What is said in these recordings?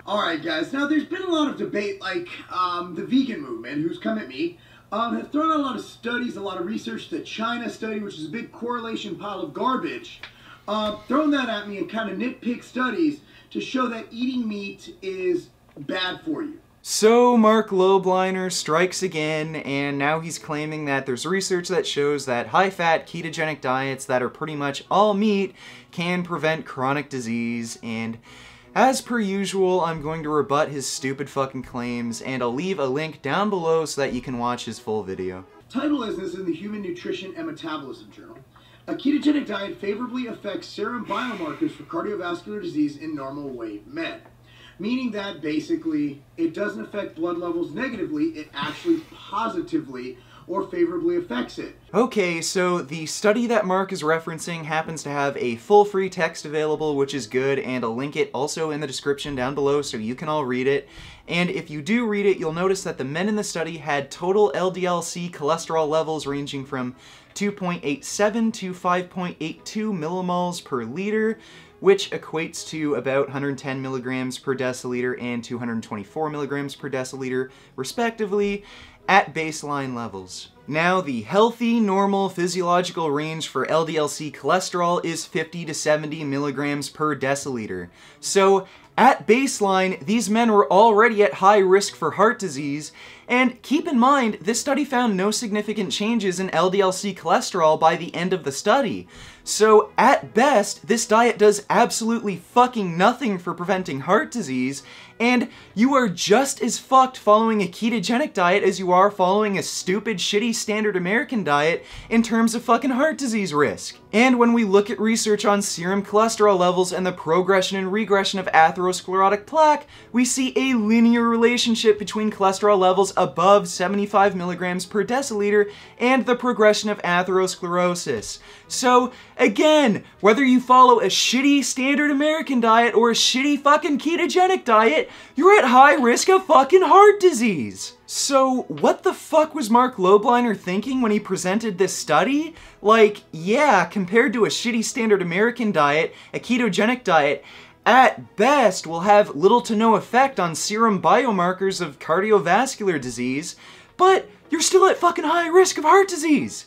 Alright guys, now there's been a lot of debate, like the vegan movement, who's come at me, have thrown out a lot of studies, a lot of research, the China study, which is a big correlation pile of garbage, thrown that at me and kind of nitpick studies to show that eating meat is bad for you. So Marc Lobliner strikes again, and now he's claiming that there's research that shows that high-fat ketogenic diets that are pretty much all meat can prevent chronic disease, and as per usual, I'm going to rebut his stupid fucking claims, and I'll leave a link down below so that you can watch his full video. Title is this in the Human Nutrition and Metabolism Journal. A ketogenic diet favorably affects serum biomarkers for cardiovascular disease in normal weight men. Meaning that basically it doesn't affect blood levels negatively, it actually positively or favorably affects it. Okay, so the study that Mark is referencing happens to have a full free text available, which is good, and I'll link it also in the description down below so you can all read it. And if you do read it, you'll notice that the men in the study had total LDL-C cholesterol levels ranging from 2.87 to 5.82 millimoles per liter, which equates to about 110 milligrams per deciliter and 224 milligrams per deciliter, respectively, at baseline levels. Now, the healthy, normal, physiological range for LDL-C cholesterol is 50 to 70 milligrams per deciliter. So, at baseline, these men were already at high risk for heart disease, and keep in mind, this study found no significant changes in LDL-C cholesterol by the end of the study. So, at best, this diet does absolutely fucking nothing for preventing heart disease, and you are just as fucked following a ketogenic diet as you are following a stupid, shitty standard American diet in terms of fucking heart disease risk. And when we look at research on serum cholesterol levels and the progression and regression of atherosclerotic plaque, we see a linear relationship between cholesterol levels above 75 milligrams per deciliter and the progression of atherosclerosis. So, again, whether you follow a shitty standard American diet or a shitty fucking ketogenic diet, you're at high risk of fucking heart disease. So, what the fuck was Marc Lobliner thinking when he presented this study? Like, yeah, compared to a shitty standard American diet, a ketogenic diet, at best, will have little to no effect on serum biomarkers of cardiovascular disease, but you're still at fucking high risk of heart disease.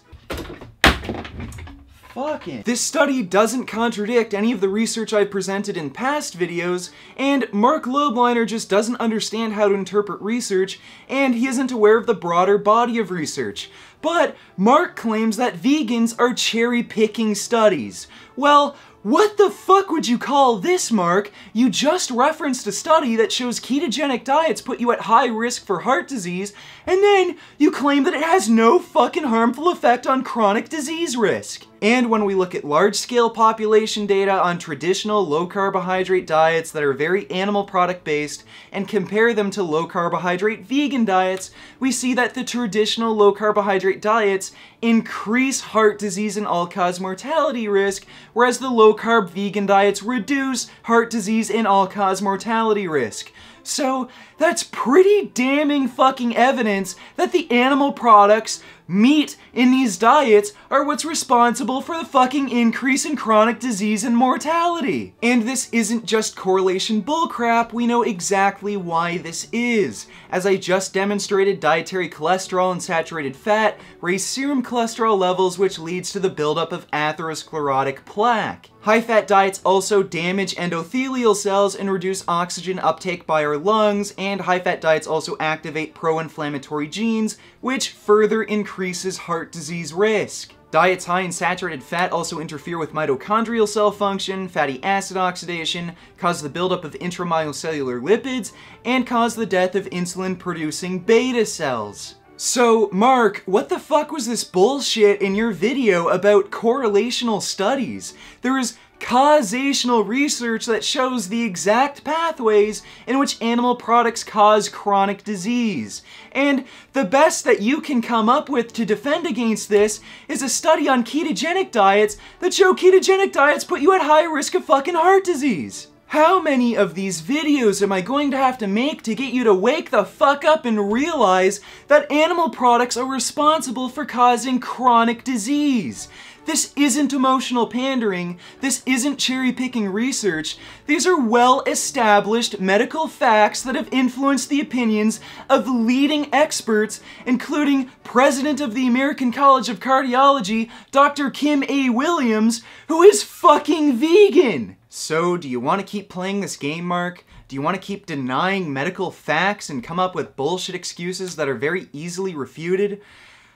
This study doesn't contradict any of the research I've presented in past videos, and Marc Lobliner just doesn't understand how to interpret research, and he isn't aware of the broader body of research. But Mark claims that vegans are cherry-picking studies. Well, what the fuck would you call this, Mark? You just referenced a study that shows ketogenic diets put you at high risk for heart disease, and then you claim that it has no fucking harmful effect on chronic disease risk. And when we look at large-scale population data on traditional low-carbohydrate diets that are very animal product-based and compare them to low-carbohydrate vegan diets, we see that the traditional low-carbohydrate diets increase heart disease and all-cause mortality risk, whereas the low-carb vegan diets reduce heart disease and all-cause mortality risk. So, that's pretty damning fucking evidence that the animal products, meat in these diets, are what's responsible for the fucking increase in chronic disease and mortality. And this isn't just correlation bullcrap, we know exactly why this is. As I just demonstrated, dietary cholesterol and saturated fat raise serum cholesterol levels, which leads to the buildup of atherosclerotic plaque. High-fat diets also damage endothelial cells and reduce oxygen uptake by our lungs, and high-fat diets also activate pro-inflammatory genes, which further increases heart disease risk. Diets high in saturated fat also interfere with mitochondrial cell function, fatty acid oxidation, cause the buildup of intramyocellular lipids, and cause the death of insulin-producing beta cells. So, Mark, what the fuck was this bullshit in your video about correlational studies? There is causational research that shows the exact pathways in which animal products cause chronic disease. And the best that you can come up with to defend against this is a study on ketogenic diets that show ketogenic diets put you at high risk of fucking heart disease. How many of these videos am I going to have to make to get you to wake the fuck up and realize that animal products are responsible for causing chronic disease? This isn't emotional pandering. This isn't cherry-picking research. These are well-established medical facts that have influenced the opinions of leading experts, including President of the American College of Cardiology, Dr. Kim A. Williams, who is fucking vegan. So, do you want to keep playing this game, Mark? Do you want to keep denying medical facts and come up with bullshit excuses that are very easily refuted?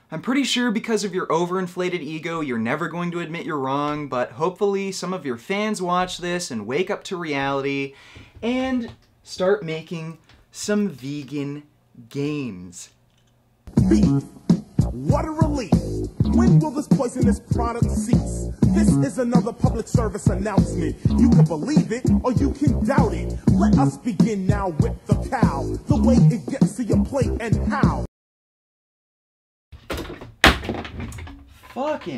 I'm pretty sure because of your overinflated ego, you're never going to admit you're wrong, but hopefully some of your fans watch this and wake up to reality and start making some vegan gains. Beef. What a relief. When will this poisonous product cease? This is another public service announcement. You can believe it or you can doubt it. Let us begin now with the cow. The way it gets to your plate and how. Fucking